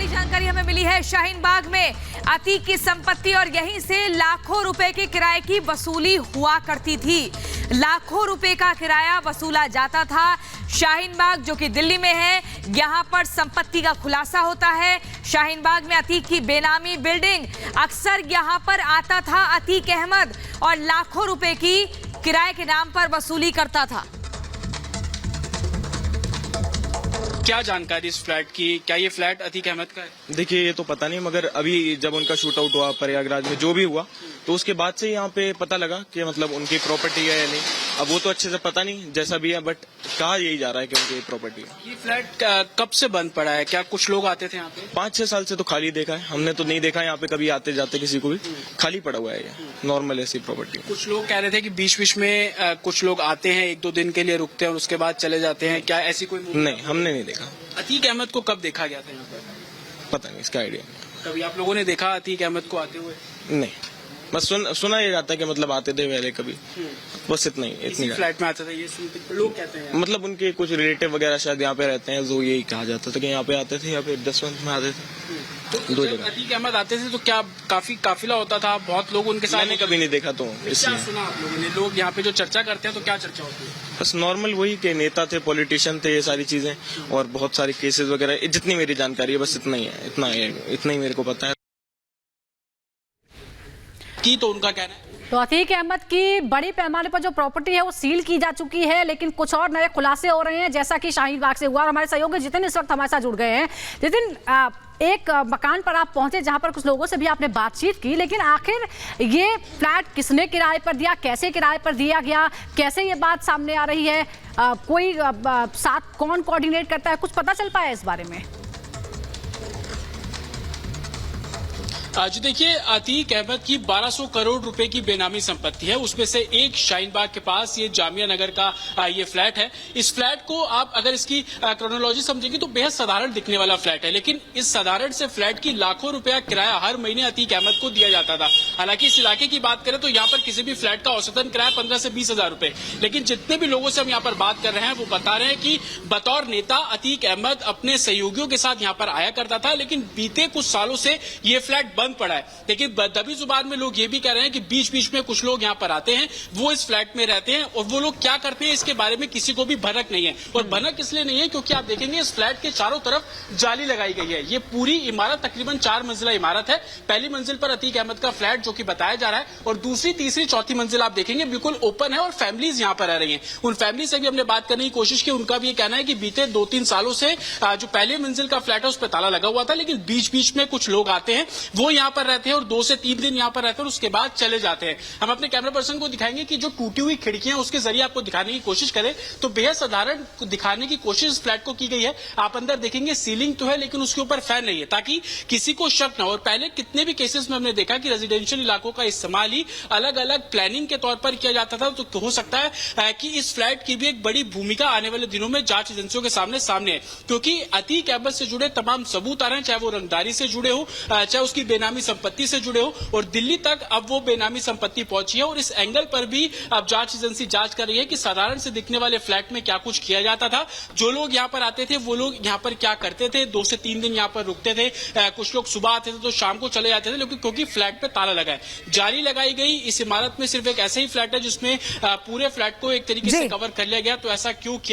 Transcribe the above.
बड़ी जानकारी हमें मिली है। शाहीन बाग में अतीक की संपत्ति और यहीं से लाखों रुपए के किराए की वसूली हुआ करती थी। लाखों रुपए का किराया वसूला जाता था। शाहीन बाग जो कि दिल्ली में है, यहां पर संपत्ति का खुलासा होता है। शाहीन बाग में अतीक की बेनामी बिल्डिंग, अक्सर यहां पर आता था अतीक अहमद और लाखों रुपए की किराए के नाम पर वसूली करता था। क्या जानकारी इस फ्लैट की? क्या ये फ्लैट अतीक अहमद का है? देखिए, ये तो पता नहीं, मगर अभी जब उनका शूट आउट हुआ प्रयागराज में, जो भी हुआ, तो उसके बाद से यहाँ पे पता लगा कि मतलब उनकी प्रॉपर्टी है या नहीं। अब वो तो अच्छे से पता नहीं, जैसा भी है, बट कहा यही जा रहा है कि उनकी प्रॉपर्टी है। ये फ्लैट कब से बंद पड़ा है? क्या कुछ लोग आते थे यहाँ पे? 5-6 साल से तो खाली देखा है हमने, तो नहीं देखा यहाँ पे कभी आते जाते किसी को भी। खाली पड़ा हुआ है ये, नॉर्मल ऐसी प्रॉपर्टी। कुछ लोग कह रहे थे कि बीच बीच में कुछ लोग आते हैं, 1-2 दिन के लिए रुकते हैं और उसके बाद चले जाते हैं। क्या ऐसी कोई? नहीं, हमने नहीं देखा। अतीक अहमद को कब देखा गया था यहाँ पर? पता नहीं, इसका आइडिया नहीं। कभी आप लोगों ने देखा अतीक अहमद को आते हुए? नहीं, बस सुना ये जाता है कि मतलब आते थे पहले कभी, बस इतना ही। इतनी फ्लैट में आते थे, ये लोग कहते हैं। मतलब उनके कुछ रिलेटिव वगैरह शायद यहाँ पे रहते हैं, जो यही कहा जाता था कि यहाँ पे आते थे या फिर 10 मंथ में आते थे। तो दो जब जगह अतीक अहमद आते थे तो क्या काफी काफिला होता था? बहुत लोग उनके साथ? मैंने कभी नहीं देखा, तो क्या इसलिए सुना आप लोगों ने? लोग यहाँ पे जो चर्चा करते हैं तो क्या चर्चा होती है? बस नॉर्मल वही के नेता थे, पॉलिटिशियन थे, ये सारी चीजें, और बहुत सारे केसेस वगैरह। जितनी मेरी जानकारी है बस इतना ही है, इतना ही मेरे को पता है। की तो उनका कहना है तो अतीक अहमद की बड़ी पैमाने पर जो प्रॉपर्टी है वो सील की जा चुकी है, लेकिन कुछ और नए खुलासे हो रहे हैं, जैसा कि शाहीन बाग से हुआ। और हमारे सहयोगी जितिन इस वक्त हमारे साथ जुड़ गए हैं। जितिन, एक मकान पर आप पहुंचे जहां पर कुछ लोगों से भी आपने बातचीत की, लेकिन आखिर ये फ्लैट किसने किराए पर दिया, कैसे किराए पर दिया गया, कैसे ये बात सामने आ रही है, कोई साथ कौन कोऑर्डिनेट करता है, कुछ पता चल पाया इस बारे में? जी देखिए, अतीक अहमद की 1200 करोड़ रुपए की बेनामी संपत्ति है। उसमें से एक शाहीन बाग के पास ये जामिया नगर का ये फ्लैट है। इस फ्लैट को आप अगर इसकी क्रोनोलॉजी समझेंगे तो बेहद साधारण दिखने वाला फ्लैट है, लेकिन इस साधारण से फ्लैट की लाखों रुपया किराया हर महीने अतीक अहमद को दिया जाता था। हालांकि इस इलाके की बात करें तो यहाँ पर किसी भी फ्लैट का औसतन किराया 15 से 20 हजार रुपए, लेकिन जितने भी लोगों से हम यहाँ पर बात कर रहे हैं वो बता रहे हैं कि बतौर नेता अतीक अहमद अपने सहयोगियों के साथ यहाँ पर आया करता था, लेकिन बीते कुछ सालों से ये फ्लैट बंद पड़ा है। लेकिन दबी जुबान में लोग ये भी कह रहे हैं कि बीच बीच में कुछ लोग यहाँ पर आते हैं, वो इस फ्लैट में रहते हैं, और वो लोग क्या करते हैं इसके बारे में किसी को भी भनक नहीं है। और भनक इसलिए नहीं है क्योंकि आप देखेंगे इस फ्लैट के चारों तरफ जाली लगाई गई है। ये पूरी इमारत तकरीबन 4 मंजिला इमारत है। पहली मंजिल पर अतीक अहमद का फ्लैट जो कि बताया जा रहा है, और दूसरी, तीसरी, चौथी मंजिल आप देखेंगे बिल्कुल ओपन है और फैमिलीज यहाँ पर रह रही है। उन फैमिली से भी हमने बात करने की कोशिश की। उनका भी ये कहना है कि बीते 2-3 सालों से जो पहली मंजिल का फ्लैट है उस पर ताला लगा हुआ था, लेकिन बीच बीच में कुछ लोग आते हैं, वो यहाँ पर रहते हैं और 2 से 3 दिन यहाँ पर रहते हैं और उसके बाद चले जाते हैं। हम अपने कैमरा पर्सन को दिखाएंगे कि जो टूटी हुई खिड़कियां उसके जरिए आपको दिखाने की कोशिश करें तो बेहद साधारण दिखाने की कोशिश इस फ्लैट को की गई है। आप अंदर देखेंगे सीलिंग तो है, लेकिन उसके ऊपर फैन नहीं है, ताकि किसी को शक न हो। और पहले कितने भी केसेस में हमने देखा कि रेजिडेंशियल इलाकों का इस्तेमाल ही अलग अलग प्लानिंग के तौर पर किया जाता था। तो हो सकता है कि इस फ्लैट की भी एक बड़ी भूमिका आने वाले दिनों में जांच एजेंसियों के सामने है, क्योंकि अतीक अहमद से जुड़े तमाम सबूत आ रहे हैं, चाहे वो रंगदारी से जुड़े हो, चाहे उसकी बेनामी संपत्ति से जुड़े हो, और दिल्ली तक अब वो बेनामी संपत्ति पहुंची है। और इस एंगल पर भी अब जांच एजेंसी जांच कर रही है कि साधारण से दिखने वाले फ्लैट में क्या कुछ किया जाता था। जो लोग यहाँ पर आते थे वो लोग यहाँ पर क्या करते थे? 2 से 3 दिन यहाँ पर रुकते थे। कुछ लोग सुबह आते थे तो शाम को चले जाते थे, लेकिन क्योंकि फ्लैट पे ताला लगा है, जाली लगाई गई। इस इमारत में सिर्फ एक ऐसा ही फ्लैट है जिसमें पूरे फ्लैट को एक तरीके से कवर कर लिया गया। तो ऐसा क्यों किया?